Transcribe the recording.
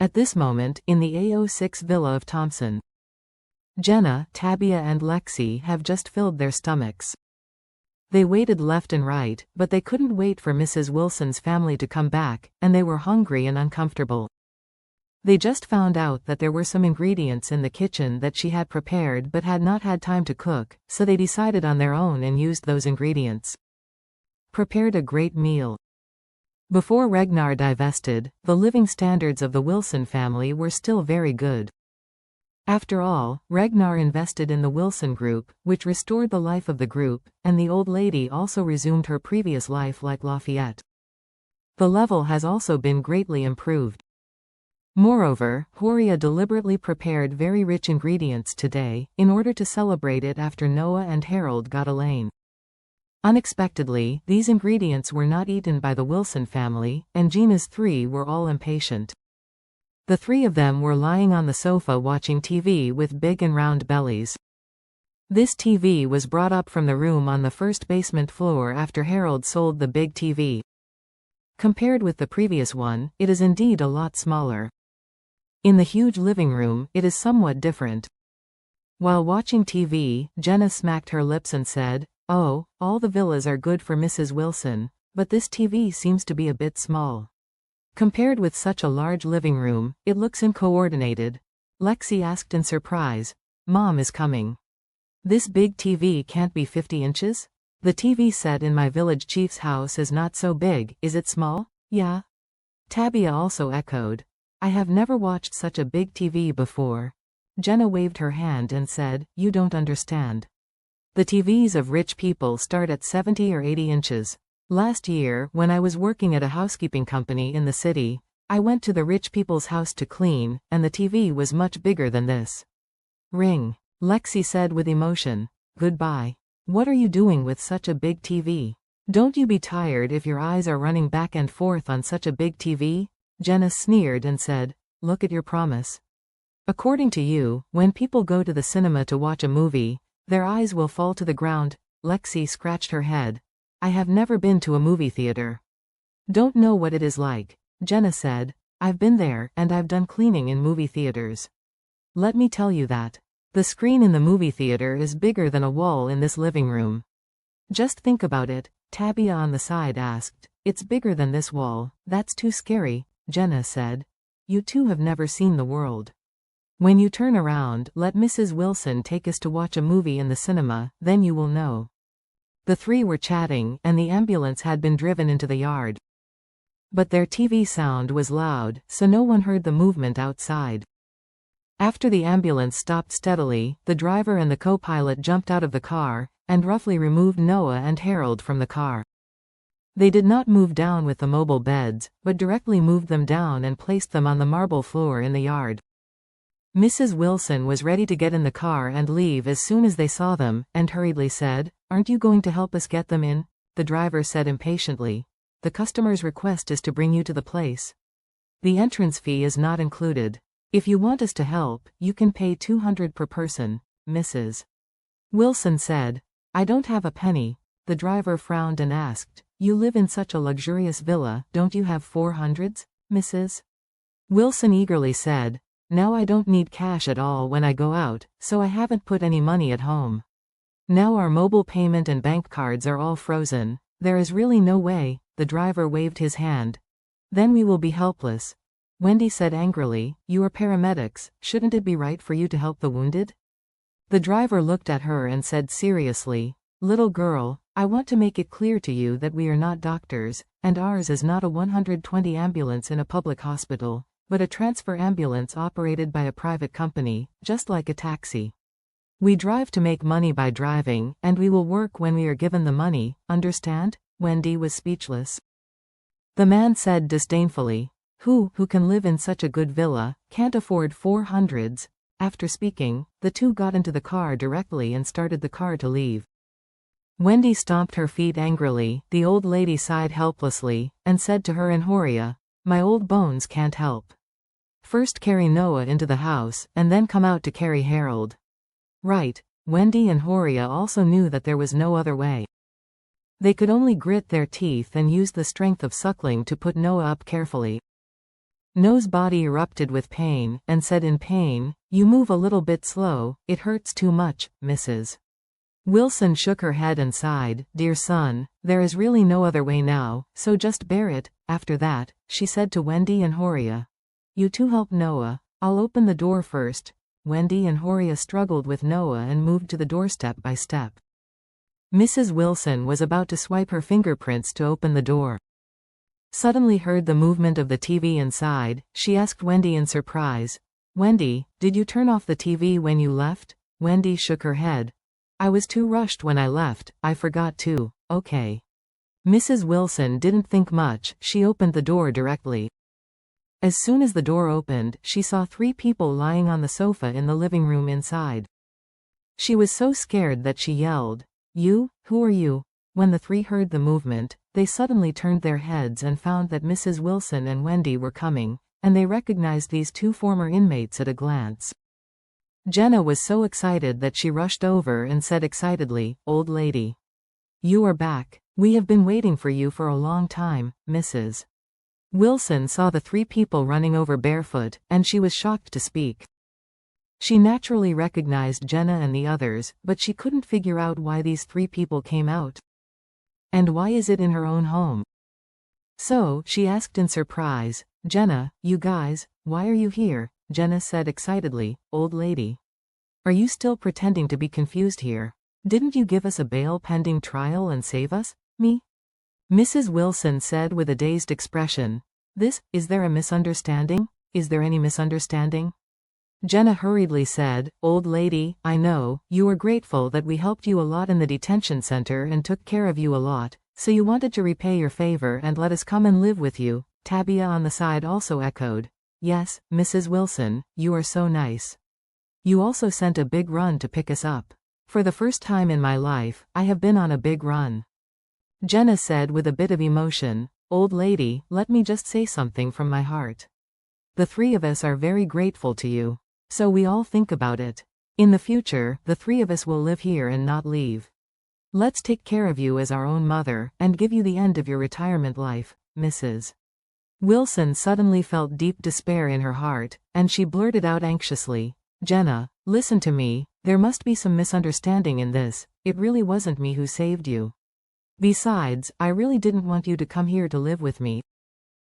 At this moment, in the A06 villa of Thompson, Jenna, Tabia and Lexi have just filled their stomachs. They waited left and right, but they couldn't wait for Mrs. Wilson's family to come back, and they were hungry and uncomfortable. They just found out that there were some ingredients in the kitchen that she had prepared but had not had time to cook, so they decided on their own and used those ingredients. Prepared a great meal. Before Ragnar divested, the living standards of the Wilson family were still very good. After all, Ragnar invested in the Wilson Group, which restored the life of the group, and the old lady also resumed her previous life like Lafayette. The level has also been greatly improved. Moreover, Horia deliberately prepared very rich ingredients today, in order to celebrate it after Noah and Harold got Elaine. Unexpectedly, these ingredients were not eaten by the Wilson family, and Gina's three were all impatient. The three of them were lying on the sofa watching TV with big and round bellies. This TV was brought up from the room on the first basement floor after Harold sold the big TV. Compared with the previous one, it is indeed a lot smaller. In the huge living room, it is somewhat different. While watching TV, Jenna smacked her lips and said, "Oh, all the villas are good for Mrs. Wilson, but this TV seems to be a bit small. Compared with such a large living room, it looks uncoordinated." Lexi asked in surprise, "Mom is coming. This big TV can't be 50 inches? The TV set in my village chief's house is not so big, is it small?" "Yeah." Tabia also echoed, "I have never watched such a big TV before." Jenna waved her hand and said, "You don't understand. The TVs of rich people start at 70 or 80 inches. Last year, when I was working at a housekeeping company in the city, I went to the rich people's house to clean, and the TV was much bigger than this." "Ring," Lexi said with emotion. "Goodbye. What are you doing with such a big TV? Don't you be tired if your eyes are running back and forth on such a big TV?" Jenna sneered and said, "Look at your promise. According to you, when people go to the cinema to watch a movie, their eyes will fall to the ground." Lexi scratched her head. "I have never been to a movie theater. Don't know what it is like." Jenna said, "I've been there, and I've done cleaning in movie theaters. Let me tell you that. The screen in the movie theater is bigger than a wall in this living room. Just think about it." Tabia on the side asked, "It's bigger than this wall. That's too scary." Jenna said, "You two have never seen the world. When you turn around, let Mrs. Wilson take us to watch a movie in the cinema, then you will know." The three were chatting, and the ambulance had been driven into the yard. But their TV sound was loud, so no one heard the movement outside. After the ambulance stopped steadily, the driver and the co-pilot jumped out of the car, and roughly removed Noah and Harold from the car. They did not move down with the mobile beds, but directly moved them down and placed them on the marble floor in the yard. Mrs. Wilson was ready to get in the car and leave as soon as they saw them, and hurriedly said, "Aren't you going to help us get them in?" The driver said impatiently, "The customer's request is to bring you to the place. The entrance fee is not included. If you want us to help, you can pay $200 per person." Mrs. Wilson said, "I don't have a penny." The driver frowned and asked, "You live in such a luxurious villa, don't you have 400s, Mrs. Wilson eagerly said, "Now I don't need cash at all when I go out, so I haven't put any money at home. Now our mobile payment and bank cards are all frozen. There is really no way." The driver waved his hand. "Then we will be helpless." Wendy said angrily, "You are paramedics, shouldn't it be right for you to help the wounded?" The driver looked at her and said seriously, "Little girl, I want to make it clear to you that we are not doctors, and ours is not a 120 ambulance in a public hospital, but a transfer ambulance operated by a private company, just like a taxi. We drive to make money by driving, and we will work when we are given the money, understand?" Wendy was speechless. The man said disdainfully, Who can live in such a good villa, can't afford 400s?" After speaking, the two got into the car directly and started the car to leave. Wendy stomped her feet angrily, the old lady sighed helplessly, and said to her and Horia, "My old bones can't help. First carry Noah into the house, and then come out to carry Harold." Right, Wendy and Horia also knew that there was no other way. They could only grit their teeth and use the strength of suckling to put Noah up carefully. No's body erupted with pain, and said in pain, "You move a little bit slow, it hurts too much, Mrs. Wilson shook her head and sighed. "Dear son, there is really no other way now, so just bear it." After that, she said to Wendy and Horia, "You two help Noah. I'll open the door first." Wendy and Horia struggled with Noah and moved to the door step by step. Mrs. Wilson was about to swipe her fingerprints to open the door. Suddenly heard the movement of the TV inside. She asked Wendy in surprise, "Wendy, did you turn off the TV when you left?" Wendy shook her head. "I was too rushed when I left, I forgot to." "Okay." Mrs. Wilson didn't think much, she opened the door directly. As soon as the door opened, she saw 3 people lying on the sofa in the living room inside. She was so scared that she yelled, "You, who are you?" When the 3 heard the movement, they suddenly turned their heads and found that Mrs. Wilson and Wendy were coming, and they recognized these 2 former inmates at a glance. Jenna was so excited that she rushed over and said excitedly, "Old lady. You are back. We have been waiting for you for a long time." Mrs. Wilson saw the 3 people running over barefoot, and she was shocked to speak. She naturally recognized Jenna and the others, but she couldn't figure out why these 3 people came out. And why is it in her own home? So, she asked in surprise, "Jenna, you guys, why are you here?" Jenna said excitedly, "Old lady. Are you still pretending to be confused here? Didn't you give us a bail pending trial and save us? Me?" Mrs. Wilson said with a dazed expression, Is there a misunderstanding? Is there any misunderstanding?" Jenna hurriedly said, "Old lady, I know, you were grateful that we helped you a lot in the detention center and took care of you a lot, so you wanted to repay your favor and let us come and live with you." Tabia on the side also echoed, "Yes, Mrs. Wilson, you are so nice. You also sent a big run to pick us up. For the first time in my life, I have been on a big run." Jenna said with a bit of emotion, "Old lady, let me just say something from my heart. The 3 of us are very grateful to you. So we all think about it. In the future, the 3 of us will live here and not leave. Let's take care of you as our own mother, and give you the end of your retirement life." Mrs. Wilson suddenly felt deep despair in her heart, and she blurted out anxiously, "Jenna, listen to me, there must be some misunderstanding in this, it really wasn't me who saved you. Besides, I really didn't want you to come here to live with me."